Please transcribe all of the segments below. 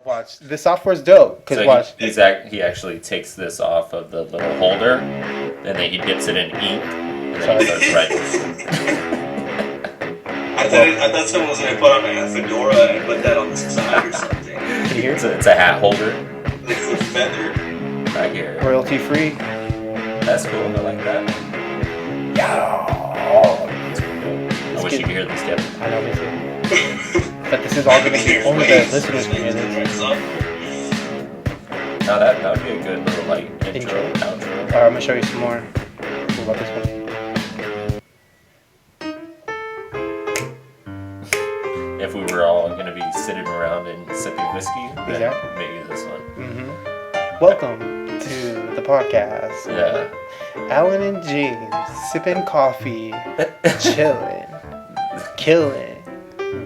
Watch. The software's dope. Cause So watch. he actually takes this off of the little holder, and then he dips it in ink, and then he starts writing. I thought someone was going to put on a fedora and put that on the side or something. Can you hear it? It's a hat holder. Like a feather. I hear it. Royalty free. That's cool. I like that. Yeah. I wish you could hear this, Kevin. I know, me too. But this is all going to be only the listeners can hear this. Now that would be a good little like intro, outro. Alright, I'm gonna show you some more. What about this one? If we were all gonna be sitting around and sipping whiskey, then Exactly. maybe this one. Mm-hmm. Welcome to the podcast. Yeah. Alan and James sipping coffee, chilling, killing,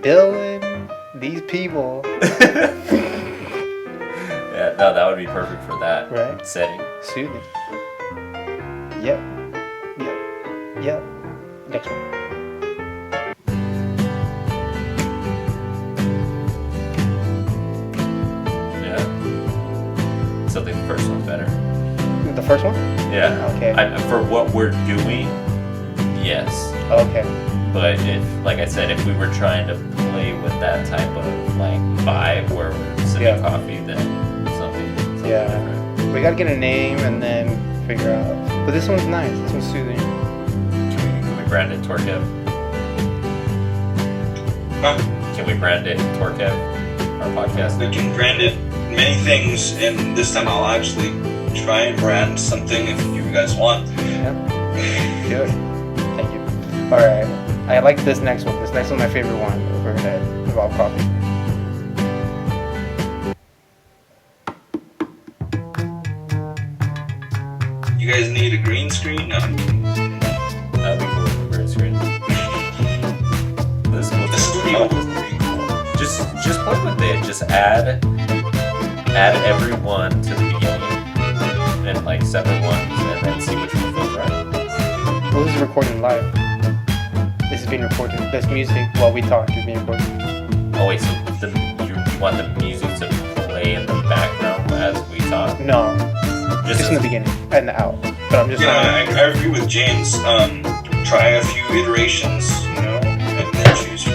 billing these people. Yeah, no, that would be perfect for that Right. setting. Soothing. Yep. Next one. Yeah. So I think the first one's better. The first one? Yeah. Okay. For what we're doing, yes. Okay. But if, like I said, if we were trying to play with that type of like vibe where we're sipping coffee, then something Yeah. different. We gotta get a name and then figure out. But this one's nice. This one's soothing. Can we brand it Torkev? Huh? Can we brand it Torkev? Our podcast? We can brand it many things, and this time I'll actually try and brand something if you guys want. Yep. Good. Thank you. Alright. I like this next one. This next one's my favorite one. We're gonna involve coffee. You guys need a green screen? No. That'd be cool with the green screen. This The studio will was pretty cool. just play with it. Just add everyone to the beginning and like separate ones, and then see which one feels right. Well, this is recording live. This is being recorded. This music while we talk is being recorded. Oh wait, so you want the music to play in the background as we talk? No, just in the beginning and the out. But I'm just Yeah, I agree with James. Try a few iterations, and then choose.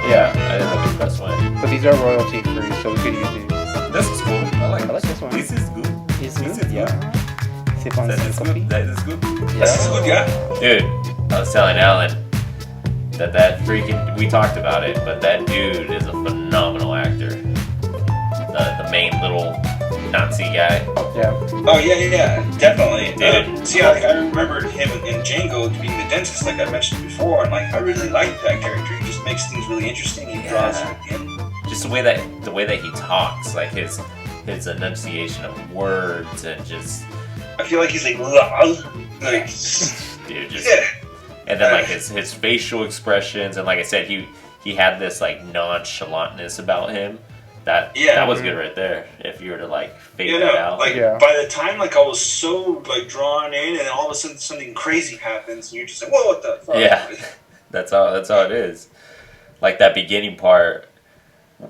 Yeah, I think that'd be the best way. But these are royalty free, so we could use these. This is cool. I like this one. This is good. This This is is yeah. Sip on That some is coffee. good. That is good. This is good, yeah. Dude, I was telling Alan that freaking, we talked about it, but that dude is a phenomenal actor. The main little Nazi guy. Yeah. Oh yeah, definitely. Dude. See, I remembered him in Django being the dentist, like I mentioned before, and like I really liked that character. He just makes things really interesting. He draws you in. Just the way that he talks, like his enunciation of words, and just I feel like he's like dude, just yeah. and then like his facial expressions, and like I said, he had this like nonchalantness about him. That was good right there. If you were to like fade that out, like by the time like I was so like drawn in, and all of a sudden something crazy happens, and you're just like, whoa, what the fuck? Yeah, that's how it is. Like that beginning part.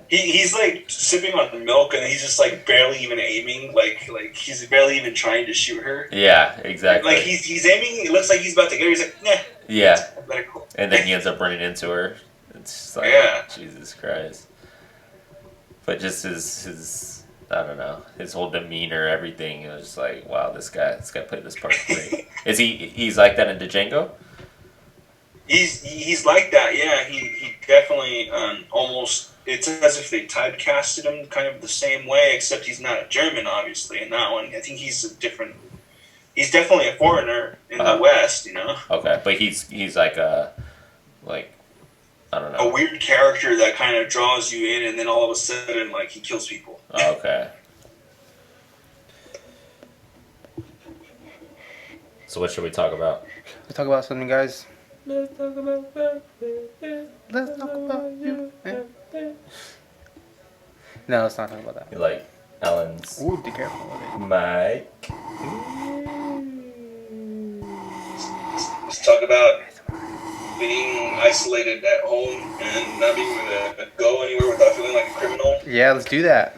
He's like sipping on the milk, and he's just like barely even aiming, like he's barely even trying to shoot her. Yeah, exactly. Like he's aiming. It looks like he's about to get her. He's like, nah. Yeah. Let it go. And then he ends up running into her. It's just like, Jesus Christ. But just his I don't know, his whole demeanor, everything. It was just like, wow, this guy played this part great. He's like that in Django? He's like that. Yeah, he definitely almost. It's as if they typecasted him kind of the same way, except he's not a German, obviously, in that one. I think he's a different. He's definitely a foreigner in the West, Okay, but he's like I don't know. A weird character that kind of draws you in, and then all of a sudden, like, he kills people. Okay. So what should we talk about? Let's talk about something, guys. Let's talk about Let's talk about you. No, let's not talk about that. You like Alan's Ooh, be careful with it. mic. Let's talk about being isolated at home and not being able to go anywhere without feeling like a criminal. Yeah, let's do that.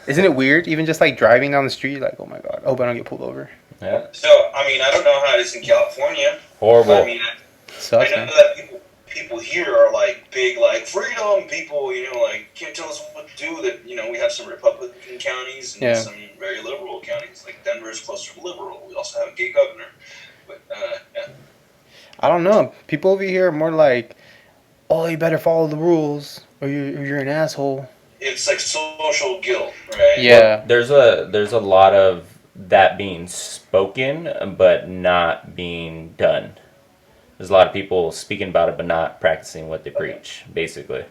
Isn't it weird? Even just like driving down the street, like, oh my god, I hope I don't get pulled over. Yeah. So, I mean, I don't know how it is in California. Horrible. I mean, Sucks, I know man. that people here are like big, like freedom people. You know, like can't tell us what to do. That we have some Republican counties and some very liberal counties. Like Denver is closer to liberal. We also have a gay governor. But yeah. I don't know. People over here are more like, oh, you better follow the rules, or you're an asshole. It's like social guilt, right? Yeah. Well, there's a lot of that being spoken, but not being done. There's a lot of people speaking about it, but not practicing what they preach, basically.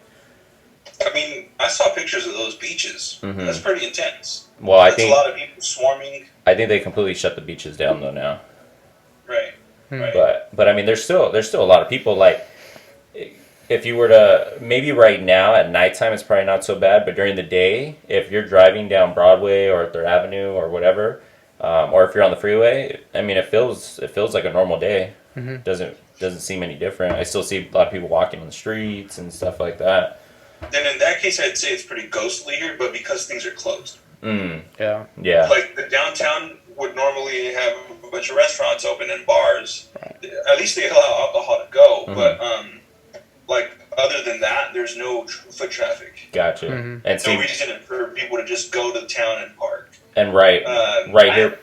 I mean, I saw pictures of those beaches. Mm-hmm. That's pretty intense. Well, That's a lot of people swarming. I think they completely shut the beaches down though now. Right. Right. But I mean, there's still a lot of people. Like, if you were to, maybe right now at nighttime it's probably not so bad, but during the day, if you're driving down Broadway or Third Avenue or whatever, or if you're on the freeway, I mean, it feels like a normal day. Mm-hmm. Doesn't seem any different. I still see a lot of people walking on the streets and stuff like that. Then in that case, I'd say it's pretty ghostly here, but because things are closed. Yeah. Like the downtown would normally have a bunch of restaurants open and bars. Right. At least they allow alcohol to go, but like other than that, there's no foot traffic. Gotcha. Mm-hmm. And see, no reason for people to just go to town and park. And right here.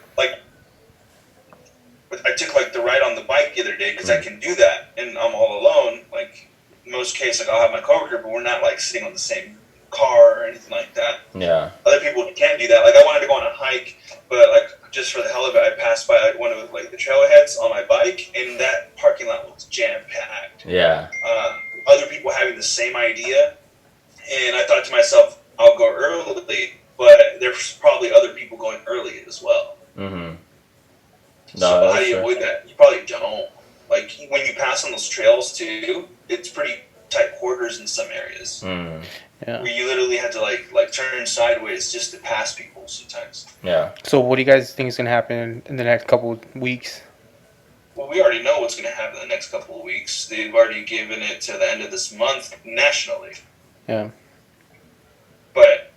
I took like the ride on the bike the other day because I can do that, and I'm all alone. Like in most cases, like I'll have my coworker, but we're not like sitting on the same car or anything like that. Yeah. Other people can't do that. Like I wanted to go on a hike, but like just for the hell of it, I passed by one of like the trailheads on my bike, and that parking lot was jam packed. Yeah. Other people having the same idea, and I thought to myself, I'll go early, but there's probably other people going early as well. Mm-hmm. No, So how do you avoid that? You probably don't. Like when you pass on those trails too, it's pretty tight quarters in some areas. Mm. Yeah. Where you literally have to like turn sideways just to pass people sometimes. Yeah. So what do you guys think is gonna happen in the next couple of weeks? Well, we already know what's going to happen in the next couple of weeks. They've already given it to the end of this month nationally. Yeah. But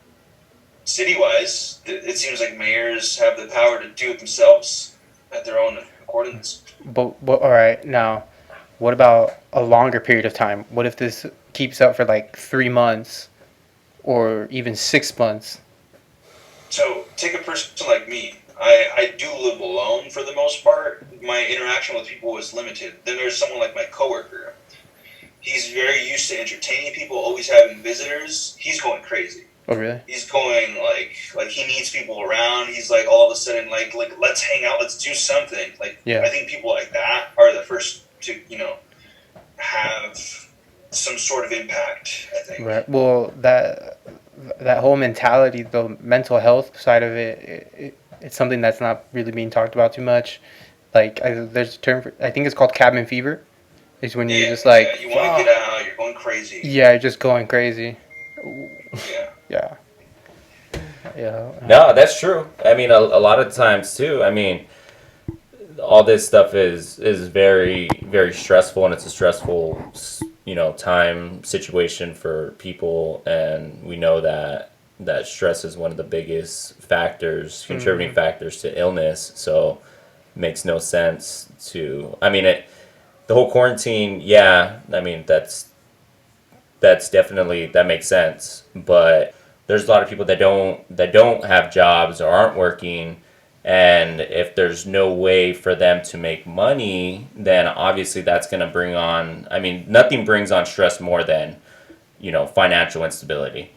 city-wise, it seems like mayors have the power to do it themselves at their own accordance. But all right, now, what about a longer period of time? What if this keeps up for like 3 months, or even 6 months? So take a person like me. I do live alone for the most part. My interaction with people is limited. Then there's someone like my coworker. He's very used to entertaining people, always having visitors. He's going crazy. Oh, really? He's going like he needs people around. He's like all of a sudden like let's hang out, let's do something. Like Yeah. I think people like that are the first to have some sort of impact. I think. Right. Well, that whole mentality, the mental health side of it's something that's not really being talked about too much. Like, there's a term for, I think it's called cabin fever. It's when you're just like, you want to get out, you're going crazy. Yeah, you're just going crazy. Yeah. Yeah. No, that's true. I mean, a lot of times too. I mean, all this stuff is very, very stressful, and it's a stressful, time situation for people, and we know that stress is one of the biggest factors, contributing factors to illness. So, it makes no sense to. I mean, the whole quarantine. Yeah, I mean that's definitely, that makes sense, but there's a lot of people that don't have jobs or aren't working, and if there's no way for them to make money, then obviously that's going to bring on, I mean, nothing brings on stress more than, financial instability.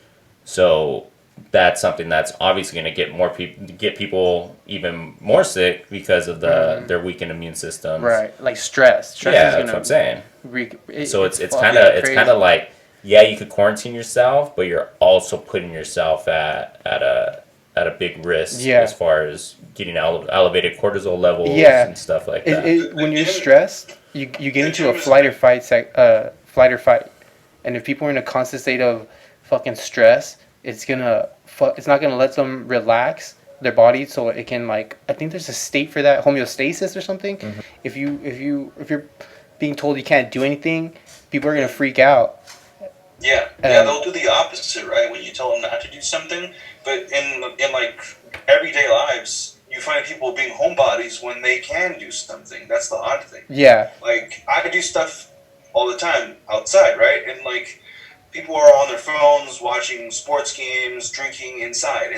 So that's something that's obviously going to get people even more sick because of their weakened immune systems. Right. Like stress. Yeah, that's what I'm saying. So it's kind of like, yeah, you could quarantine yourself, but you're also putting yourself at a big risk as far as getting elevated cortisol levels and stuff like that. When you're stressed, you get into a flight or fight, and if people are in a constant state of fucking stress, it's not gonna let them relax their body, so it can, like, I think there's a state for that, homeostasis or something. Mm-hmm. If you're being told you can't do anything, people are gonna freak out. Yeah, they'll do the opposite, right? When you tell them not to do something, but in like everyday lives, you find people being homebodies when they can do something. That's the odd thing. Yeah. Like I do stuff all the time outside, right? And like people are on their phones watching sports games, drinking inside,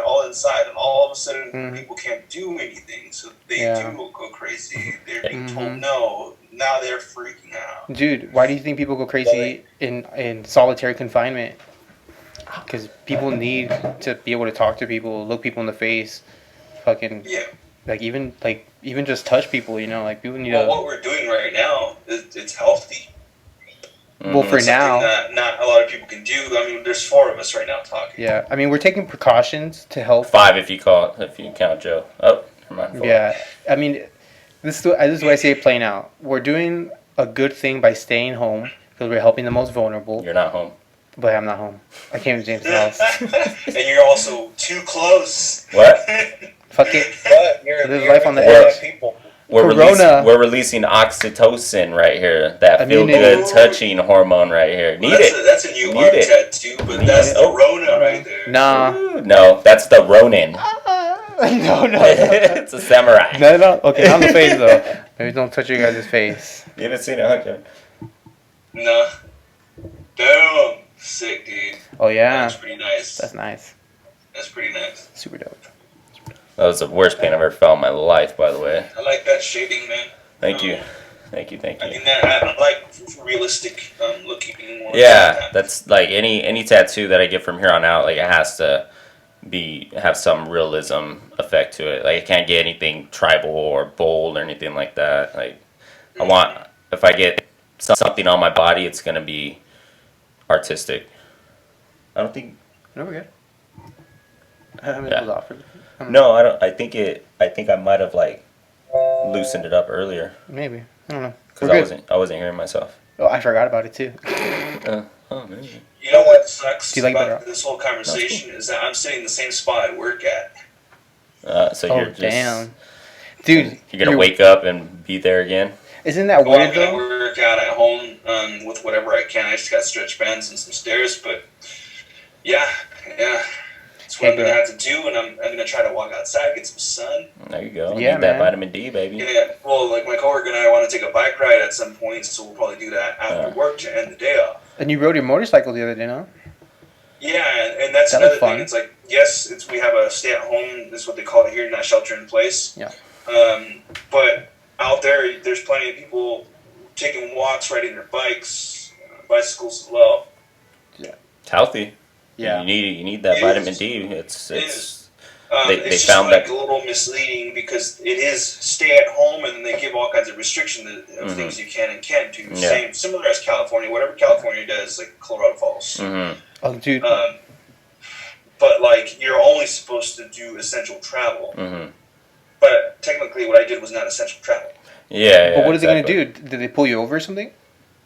all inside, and all of a sudden people can't do anything, so they do go crazy. They're being told no. Now they're freaking out. Dude, why do you think people go crazy in solitary confinement? Because people need to be able to talk to people, look people in the face, fucking like even just touch people. You know, like people need to. What we're doing right now is it's healthy. Well, for it's now, that not a lot of people can do. I mean, there's 4 of us right now talking. Yeah, I mean, we're taking precautions to help. 5 if you count Joe. Oh, never mind. 4. Yeah, I mean, this is what I see it playing out. We're doing a good thing by staying home because we're helping the most vulnerable. You're not home. But I'm not home. I came to James' house. And you're also too close. What? Fuck it. But you're life on the edge. people. We're releasing oxytocin right here. That feel-good touching hormone right here. That's a new art tattoo, but that's the Rona right there. Nah. No, that's the Ronin. No. It's a samurai. No. Okay, not on the face, though. Maybe don't touch your guys' face. You haven't seen it, huh, Kevin? No. Damn. Sick, dude. Oh, yeah. That's pretty nice. That's nice. That's pretty nice. Super dope. That was the worst pain I've ever felt in my life, by the way. I like that shading, man. Thank you. I think I like realistic looking ones. Yeah, that's like any tattoo that I get from here on out, like it has to have some realism effect to it. Like it can't get anything tribal or bold or anything like that. Like I want, if I get something on my body, it's gonna be artistic. I don't think. No, we're good. I haven't Yeah. was offered. No, I don't. I think I might have like loosened it up earlier. Maybe. I don't know. Because I wasn't hearing myself. Oh, I forgot about it too. Oh, maybe. You know what sucks Do you like about that? this whole conversation is that I'm sitting in the same spot I work at. So Oh, you're just, damn. Dude, you're gonna wake up and be there again. Isn't that Well, weird I'm gonna though? work out at home with whatever I can. I just got stretch bands and some stairs, but yeah. That's what I'm gonna have to do, and I'm gonna try to walk outside, get some sun. There you go. Yeah, Need that man. vitamin D, baby. Yeah, well, like my coworker and I want to take a bike ride at some point, so we'll probably do that after work to end the day off. And you rode your motorcycle the other day, no? Yeah, and that's That another was fun. thing. It's like, yes, we have a stay at home. This is what they call it here, not shelter in place. Yeah. But out there, there's plenty of people taking walks, riding their bikes, bicycles as well. It's healthy. Yeah. You need that It vitamin is. D. It It's is. they It's just found like that. a little misleading because it is stay at home, and then they give all kinds of restrictions of things you can and can't do. Yeah. Similar as California, whatever California does, like Colorado follows. Mm-hmm. Oh, dude. But like you're only supposed to do essential travel. Mm-hmm. But technically, what I did was not essential travel. Yeah. But what are they exactly. gonna do? Did they pull you over or something?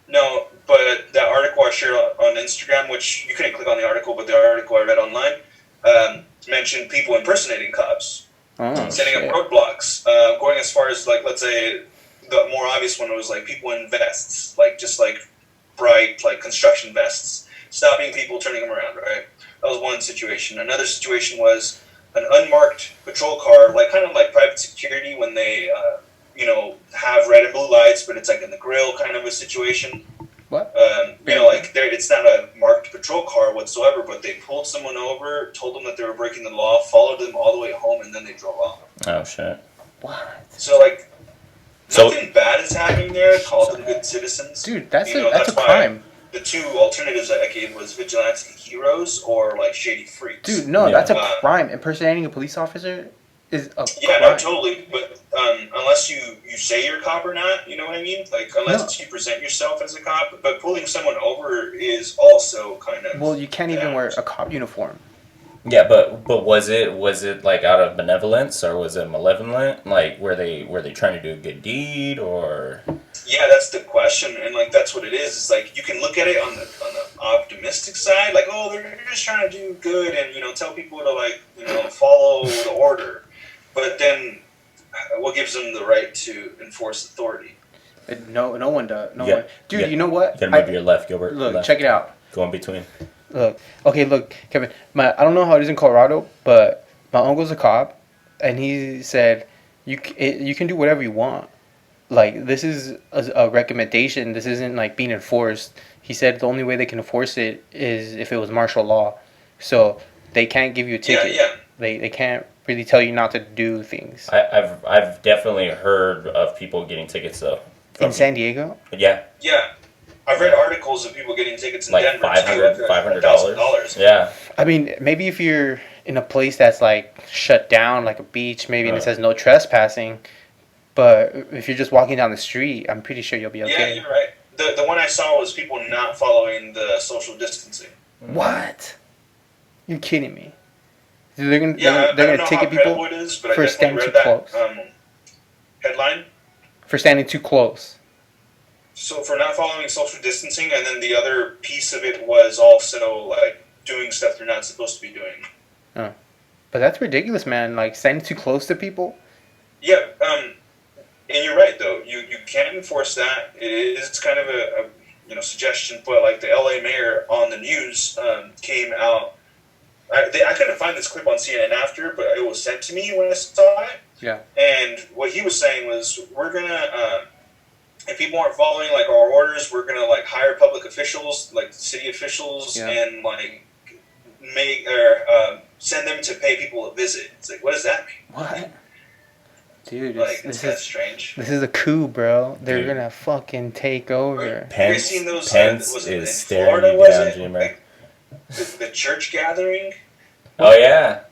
No, but that article I shared on Instagram, which you couldn't click on the article, but the article I read online mentioned people impersonating cops, Oh, setting shit. up roadblocks, going as far as like, let's say, the more obvious one was like people in vests, like just like bright like construction vests, stopping people, turning them around. Right, that was one situation. Another situation was an unmarked patrol car, like kind of like private security when they have red and blue lights, but it's like in the grill kind of a situation. What? Like it's not a marked patrol car whatsoever, but they pulled someone over, told them that they were breaking the law, followed them all the way home, and then they drove off. Oh shit. What? So like, So- nothing bad is happening there. Call them good citizens. Dude, that's a that's why crime. The two alternatives that I gave was vigilante heroes or like shady freaks. Dude, no, Yeah. that's a crime. Impersonating a police officer is a Yeah, crime. no, totally. But unless you say you're a cop or not, you know what I mean? Like, unless you present yourself as a cop. But pulling someone over is also kind of... Well, you can't even wear a cop uniform. Yeah, but was it like out of benevolence or was it malevolent? Like were they trying to do a good deed or? Yeah, that's the question, and like that's what it is. It's like you can look at it on the optimistic side, like they're just trying to do good and tell people to follow the order. But then, what gives them the right to enforce authority? No one does. No Yeah. one. Dude, Yeah. you know what? You gotta move to your left, Gilbert. Look, left. check it out. Go in between. Look, okay, look, Kevin. I don't know how it is in Colorado, but my uncle's a cop, and he said you can do whatever you want. Like this is a recommendation. This isn't like being enforced. He said the only way they can enforce it is if it was martial law. So they can't give you a ticket. Yeah. They can't really tell you not to do things. I've definitely heard of people getting tickets though. In San Diego? Yeah. Yeah. I've read articles of people getting tickets in Like Denver $500. $1,000. Yeah. I mean, maybe if you're in a place that's like shut down, like a beach, maybe, and it Uh. says no trespassing. But if you're just walking down the street, I'm pretty sure you'll be Yeah, okay. you're right. The one I saw was people not following the social distancing. What? You're kidding me? They're gonna Yeah, they're I don't gonna know ticket how people credible it is, but for I standing definitely too read close. that headline. For standing too close. So for not following social distancing, and then the other piece of it was also like doing stuff they're not supposed to be doing. But that's ridiculous, man. Like standing too close to people. Yeah, and you're right though. You can't enforce that. It is kind of a suggestion, but like the LA mayor on the news came out. I couldn't find this clip on CNN after, but it was sent to me when I saw it. Yeah. And what he was saying was, we're gonna, if people aren't following like our orders, we're gonna like hire public officials, like city officials, Yeah. and like make or send them to pay people a visit. It's like, what does that mean? What? Dude, Like, it's this kind of is strange. this is a coup, bro. They're Dude. gonna fucking take over. Have you seen those? Pence Was it is in staring Florida? you Was down, it Dreamer. like the church gathering? Oh yeah.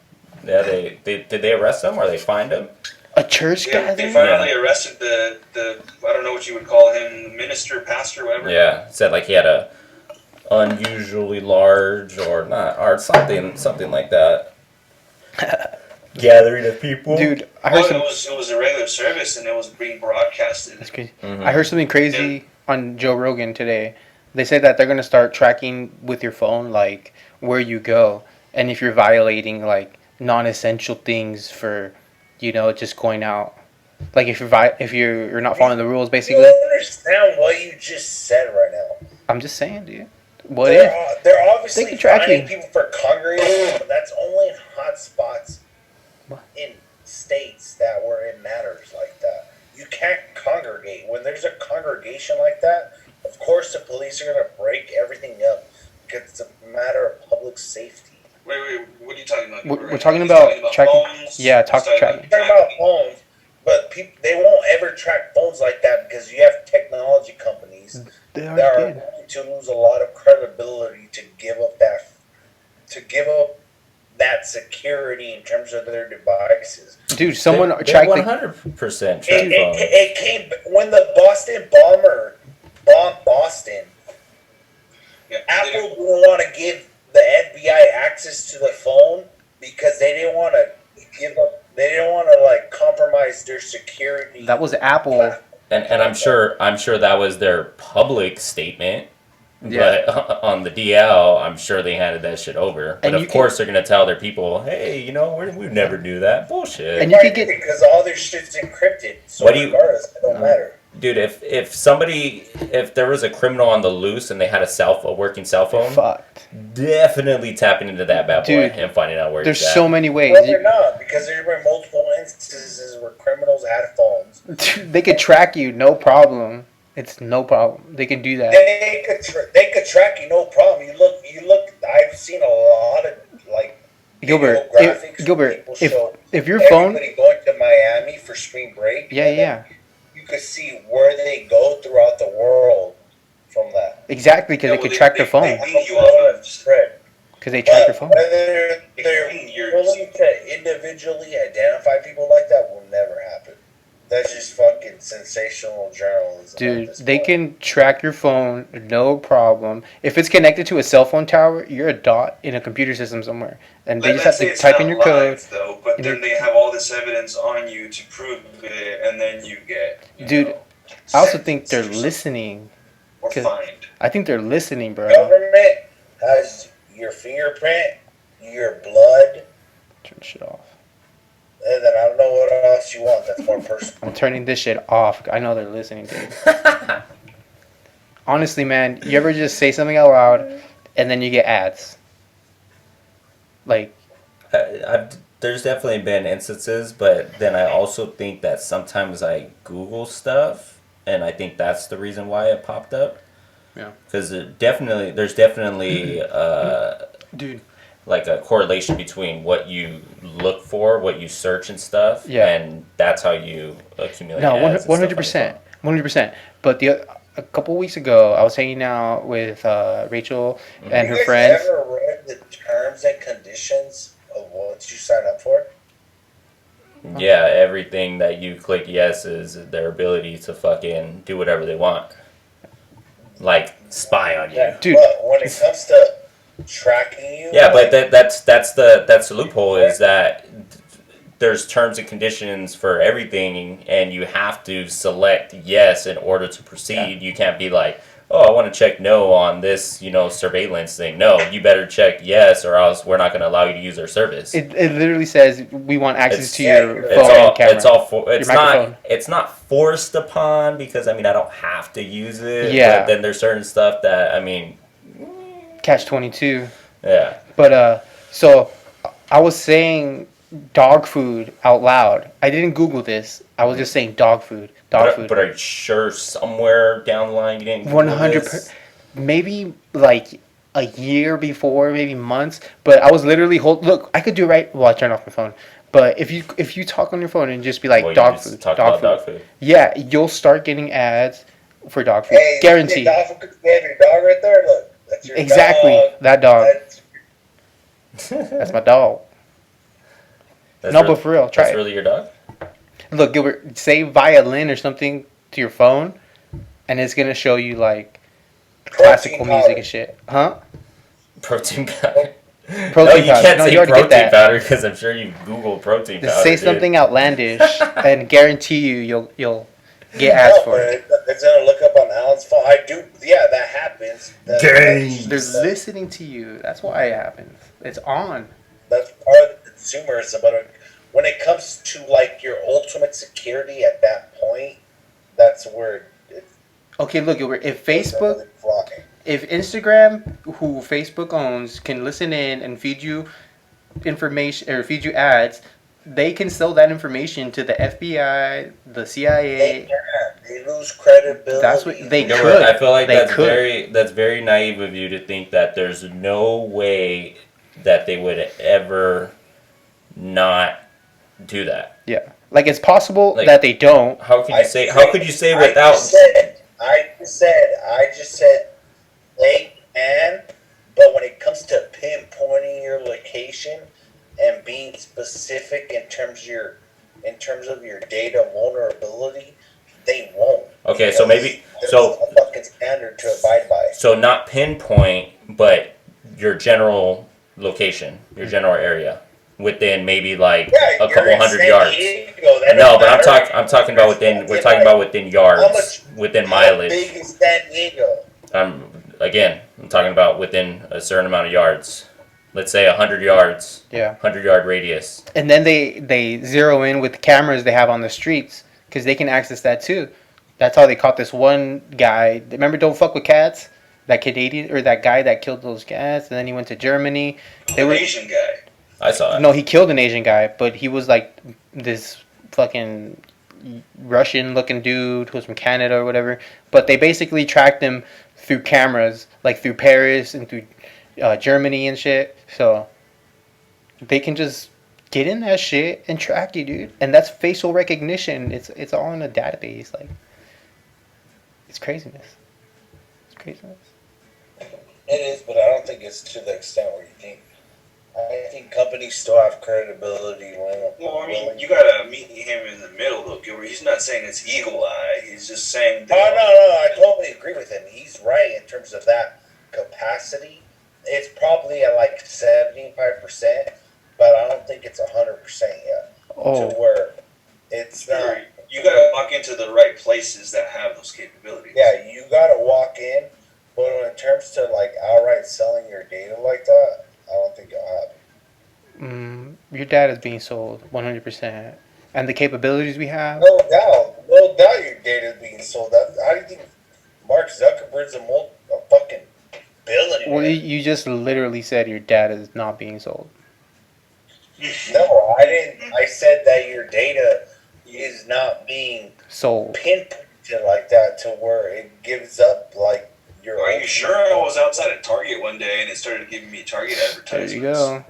Yeah, they did they arrest him or they find him? A church Yeah, they gathering? finally arrested the I don't know what you would call him, minister, pastor, whatever. Yeah. Said like he had a unusually large or not or something like that. Gathering of people. Dude, I heard Well, some. it was a regular service and it was being broadcasted. That's crazy. Mhm. I heard something crazy on Joe Rogan today. They said that they're gonna start tracking with your phone, like where you go, and if you're violating like non-essential things for, just going out. Like if you're not following the rules, You basically. don't understand what you just said right now. I'm just saying, dude. What if? They're obviously They can track finding you. people for congregating, but that's only in hot spots What? in states that where it matters like that. You can't congregate. When there's a congregation like that, of course the police are going to break everything up because it's a matter of public safety. Wait, what are you talking about? We're talking about tracking. Phones? Yeah, He's talking tracking. I'm talking about phones, but they won't ever track phones like that because you have technology companies They that already are did. going to lose a lot of credibility to give up that security in terms of their devices. Dude, someone They tracked the. 100% track It phone. came when the Boston bomber bombed Boston. Yeah, Apple didn't want to give the FBI access to the phone because they didn't want to give up. They didn't want to like compromise their security. That was Apple. And I'm sure that was their public statement. Yeah. But on the DL, I'm sure they handed that shit over. But And of you course, they're gonna tell their people, "Hey, we never do that bullshit." And you could get. because all their shit's encrypted. So What do you- regardless, it don't matter. Dude, if there was a criminal on the loose and they had a working cell phone, Fucked. definitely tapping into that bad boy Dude, and finding out where There's he's at. so many ways. Well, they're not because there were multiple instances where criminals had phones. They could track you, no problem. It's no problem. They can do that. They could track you, no problem. You look. I've seen a lot of like Gilbert, video graphics where Gilbert, people show if your phone, everybody going to Miami for spring break. yeah, and then yeah, you could see where they go throughout the world from that. exactly, because Yeah, they could well, track they- their phone, they- Ping you off of- spread. because they track their phone. Whether they're Years. willing to individually identify people like that will never happen. That's just fucking sensational journalism. at Dude, this they point. can track your phone, no problem. If it's connected to a cell phone tower, you're a dot in a computer system somewhere, and they just have Let's say to it's type not in your code. live, though, but and then your- they have all this evidence on you to prove it, and then you get, Dude, I also think they're listening. or 'cause- fined. I think they're listening, bro. Government has your fingerprint, your blood, Turn shit off. and then I don't know what else else you want that's more personal. I'm turning this shit off. I know they're listening, dude. Honestly, man, you ever just say something out loud and then you get ads? Like, There's definitely been instances, but then I also think that sometimes I Google stuff, and I think that's the reason why it popped up. Yeah. Because there's definitely dude, like a correlation between what you look for, what you search and stuff, Yeah. and that's how you accumulate. no, ads and stuff on your 100%, phone. 100%. But a couple weeks ago, I was hanging out with Rachel and her You guys friends. ever read the terms and conditions of what you sign up for? Yeah, everything that you click yes is their ability to fucking do whatever they want. Like spy on you. Yeah, Dude. But when it comes to tracking you, Yeah, but that's the loophole is that there's terms and conditions for everything, and you have to select yes in order to proceed. You can't be like, oh, I want to check no on this, surveillance thing. No, you better check yes, or else we're not going to allow you to use our service. It literally says we want access to your it's phone and camera. It's your microphone. it's not forced upon because I don't have to use it. Yeah. But then there's certain stuff that Catch-22. yeah. But so I was saying dog food out loud. I didn't Google this. I was just saying dog food. But are you sure somewhere down the line you didn't Google 100. this? Maybe like a year before, maybe months. But I was literally look. I could do it right. Well, I turned off my phone. But if you talk on your phone and just be like Well, you dog just food, talk dog about food. dog food. Yeah, you'll start getting ads for dog food. Hey, Guaranteed. You have your dog right there. Look, that's your Exactly. dog. That dog. That's That's my dog. That's No, but for real, try that's it. really your dog? Look, Gilbert, say violin or something to your phone, and it's gonna show you like classical Protein music powder. and shit, huh? Protein powder. Protein no, you powder. can't No, say you already get protein that. powder because I'm sure you Google protein Just powder. say dude. something outlandish, and guarantee you'll get ads No, for but it. it's gonna look up on Alan's phone. I do. Yeah, that happens. They're listening to you. That's why it happens. It's on. That's part of the consumerism. But when it comes to like your ultimate security at that point, that's where it's Okay, look, Gilbert. If Facebook, really flying. if Instagram, who Facebook owns, can listen in and feed you information or feed you ads, they can sell that information to the FBI, the CIA. They lose credibility. That's what they Gilbert, could. I feel like They could. that's very naive of you to think that there's no way that they would ever not do that. Yeah, like it's possible Like, that they don't. How could you say? I How could you say without? I just said they can, but when it comes to pinpointing your location and being specific in terms of your data vulnerability, they won't. Okay, so maybe There's so a fucking standard to abide by. so not pinpoint, but your general location, your general area, within maybe like Yeah, a couple you're in hundred San yards. Diego, that No, don't but matter. I'm talking about within. We're talking about within yards, within How mileage. big is San Diego? I'm talking about within a certain amount of yards. Let's say 100 yards, Yeah, 100-yard radius. and then they zero in with the cameras they have on the streets because they can access that too. That's how they caught this one guy. Remember, Don't Fuck with Cats? That Canadian or that guy that killed those cats, and then he went to Germany. They An were Asian guy. I saw it. no, he killed an Asian guy, but he was like this fucking Russian-looking dude who was from Canada or whatever. But they basically tracked him through cameras, like through Paris and through Germany and shit. So they can just get in that shit and track you, dude. And that's facial recognition. It's all in a database. Like, it's craziness. It's craziness. It is, but I don't think it's to the extent where you think. I think companies still have credibility when. Well, I mean, you gotta meet him in the middle, though, Gilbert. He's not saying it's eagle eye. He's just saying that. Oh no! I totally agree with him. He's right in terms of that capacity. It's probably at like 75%, but I don't think it's 100% yet. Oh, To where it's not. You gotta walk into the right places that have those capabilities. Yeah, you gotta walk in, but in terms to like outright selling your data like that, I don't think it'll happen. your dad is being sold 100%. and the capabilities we have. No doubt your data is being sold. How do you think Mark Zuckerberg's a fucking billionaire? Well, you just literally said your data is not being sold. No, I didn't. I said that your data is not being Sold. pinpointed like that to where it gives up like your. Are you sure? I was outside at Target one day and it started giving me Target There advertisements. you go.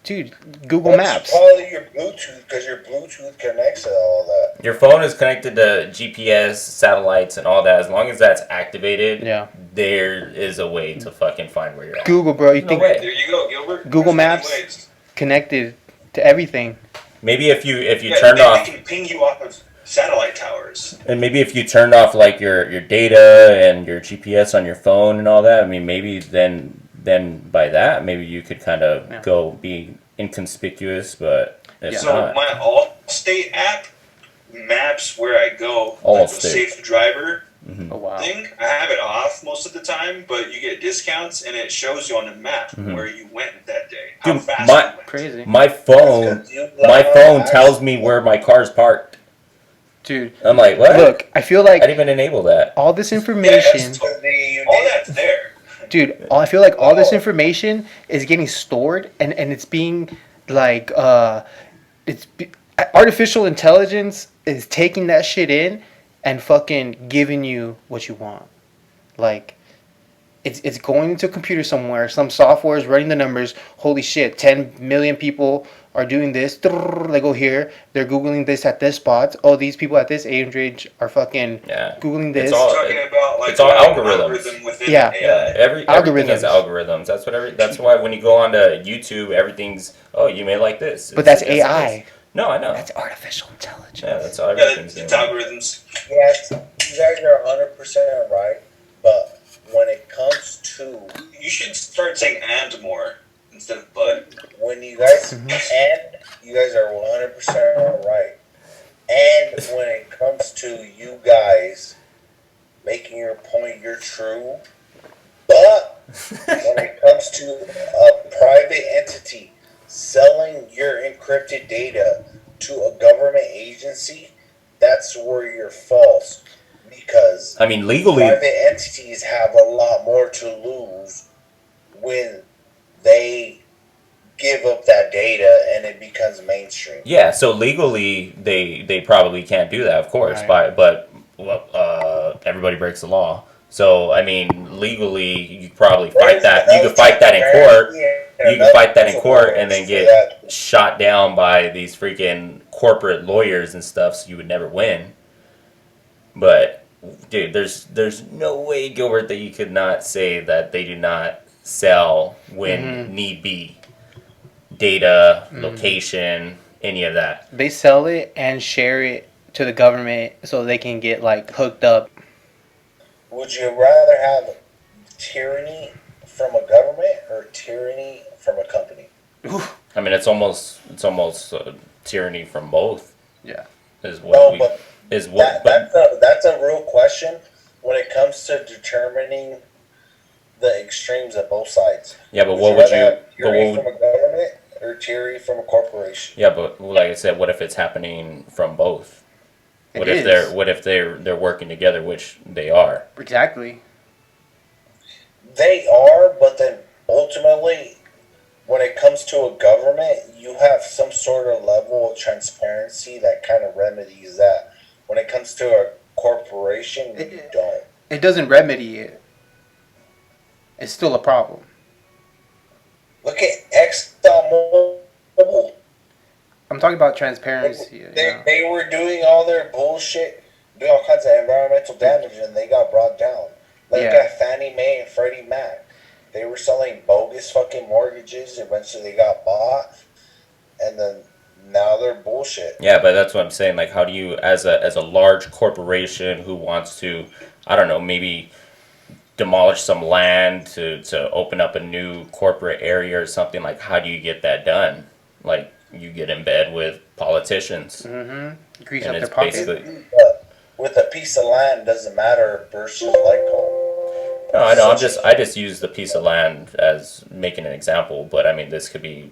Dude, Google That's Maps. probably your Bluetooth because your Bluetooth connects to all that. Your phone is connected to GPS, satellites, and all that. As long as that's activated, Yeah. there is a way to fucking find where you're at. Google, bro. You No think way. There you go, Gilbert. Google There's many Maps? ways. connected to everything? Maybe if you Yeah, turned off, they can ping you off of satellite towers. and maybe if you turned off like your data and your GPS on your phone and all that, I mean maybe then by that maybe you could kind of go be inconspicuous, but it's So not. my Allstate app maps where I go. Allstate. Like the safe driver Oh wow. thing. I have it off most of the time, but you get discounts and it shows you on the map where you went that day. How Dude, fast my- you went. Crazy. My phone tells me where my car's parked. Dude, I'm like, what? look, I feel I like didn't even enable that. all this Yeah, information, all that's there. dude, I feel like all this information is getting stored and it's being like artificial intelligence is taking that shit in and fucking giving you what you want. Like it's going into a computer somewhere, some software is running the numbers. Holy shit, 10 million people are doing this. They go here, they're Googling this at this spot. Oh, these people at this age range are fucking Yeah. Googling It's this. all- Talking about like it's all an algorithms. algorithm within Yeah. the Yeah, AI. everything is Algorithms. algorithms. That's why when you go onto YouTube, everything's you may like this. But that's It's AI. this. No, I know. That's artificial intelligence. Yeah, that's all Yeah, everything's it's doing. algorithms. Yes, you guys are 100% right, but when it comes to You should start saying and more instead of but. when you guys Mhm. and you guys are 100% right, and when it comes to you guys making your point, you're true, but when it comes to a private entity selling your encrypted data to a government agency, that's where you're false. Because I mean, legally, private entities have a lot more to lose when they give up that data and it becomes mainstream. yeah. So legally, they probably can't do that, of course. Right. But everybody breaks the law. So I mean, legally, you could probably fight that. You could fight that in court. You can fight that in court and then get shot down by these freaking corporate lawyers and stuff, so you would never win. But dude, there's no way, Gilbert, that you could not say that they do not sell when need be. Data, location, any of that. They sell it and share it to the government so they can get like hooked up. Would you rather have tyranny from a government or tyranny from a company? I mean, it's almost tyranny from both. Yeah. Is No, what we but is what. that's a real question when it comes to determining the extremes of both sides. Yeah, but what would you? rather have But tyranny what from would, a government or tyranny from a corporation? yeah, but like I said, what if it's happening from both? What It if is. they're working together, which they are? Exactly. They are, but then ultimately, when it comes to a government, you have some sort of level of transparency that kind of remedies that. When it comes to a corporation, you don't. It doesn't remedy it. It's still a problem. Look at ExxonMobil. I'm talking about transparency. You know? They were doing all their bullshit, doing all kinds of environmental damage, and they got brought down. Look Yeah. at Fannie Mae and Freddie Mac. They were selling bogus fucking mortgages. Eventually, they got bought, and then now they're bullshit. Yeah, but that's what I'm saying. Like, how do you, as a large corporation who wants to, I don't know, maybe demolish some land to open up a new corporate area or something, like, how do you get that done? Like, you get in bed with politicians. Mm-hmm. Grease And up it's their pockets. basically- But with a piece of land, doesn't matter versus like home. No, I know. I just use the piece of land as making an example, but I mean, this could be,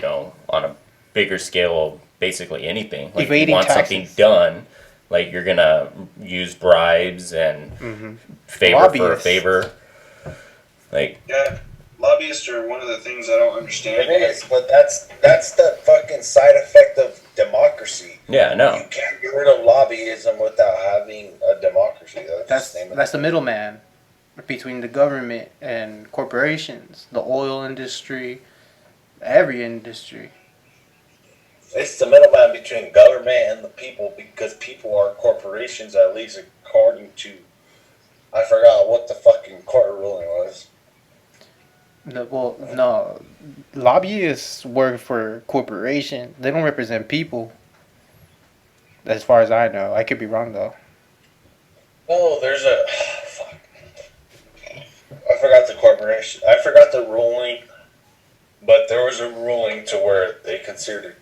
on a bigger scale, basically anything. Like, if Evading you want taxes. something done, like, you're gonna use bribes and favor for a Lobbyists. favor. Like, Yeah, lobbyists are one of the things I don't understand. It is, but that's the fucking side effect of democracy. yeah, no. You can't get rid of lobbyism without having a democracy. That's the middleman between the government and corporations, the oil industry, every industry. It's the middleman between government and the people, because people are corporations, at least according to, I forgot what the fucking court ruling was. No, lobbyists work for corporations. They don't represent people. As far as I know, I could be wrong though. No, there's a fuck. I forgot the corporation. I forgot the ruling, but there was a ruling to where they considered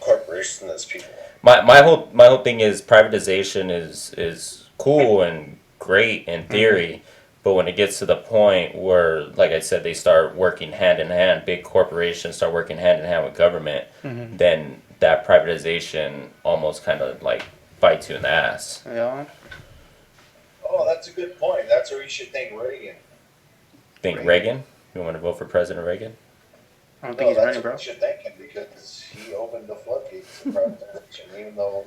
corporations as people. My whole thing is privatization is cool and great in theory, but when it gets to the point where, like I said, they start working hand in hand, big corporations start working hand in hand with government, then that privatization almost kind of like bites you in the ass. Yeah. Oh, that's a good point. That's where you should thank Reagan. Think Reagan? You want to vote for President Reagan? I don't think he's running, bro. You should thank him because he opened the floodgates to privatization, even though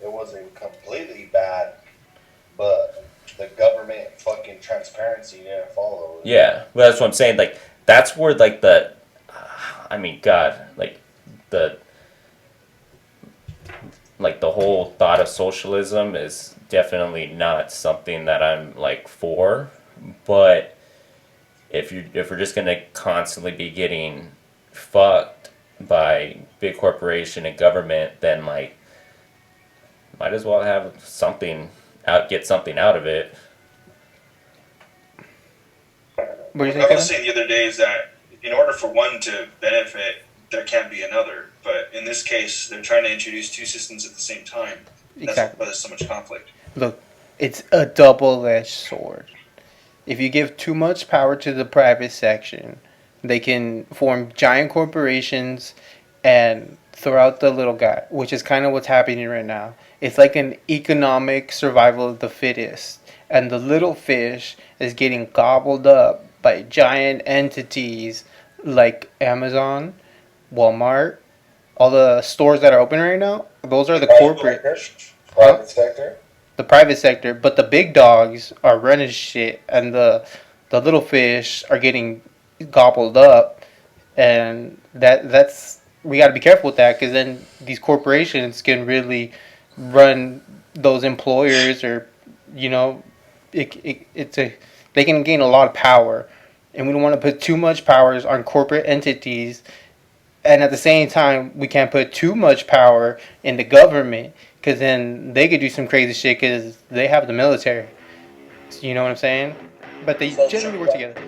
it wasn't completely bad, but the government fucking transparency didn't follow. Yeah, well, that's what I'm saying. Like, that's where, like, I mean, God, like, the whole thought of socialism is definitely not something that I'm, like, for, but if we're just gonna constantly be getting fucked by big corporation and government, then, like, might as well have get something out of it. What do you I think? was saying the other day is that in order for one to benefit, there can't be another. But in this case, they're trying to introduce two systems at the same time. That's Exactly. why there's so much conflict. Look, it's a double-edged sword. If you give too much power to the private section, they can form giant corporations and throw out the little guy, which is kind of what's happening right now. It's like an economic survival of the fittest, and the little fish is getting gobbled up by giant entities like Amazon, Walmart, all the stores that are open right now. Those are the corporate, Private sector. the private sector, but the big dogs are running shit, and the little fish are getting gobbled up, and that's we got to be careful with that, because then these corporations can really run those employers, or they can gain a lot of power, and we don't want to put too much powers on corporate entities, and at the same time we can't put too much power in the government, because then they could do some crazy shit because they have the military. You know what I'm saying? But they generally work together.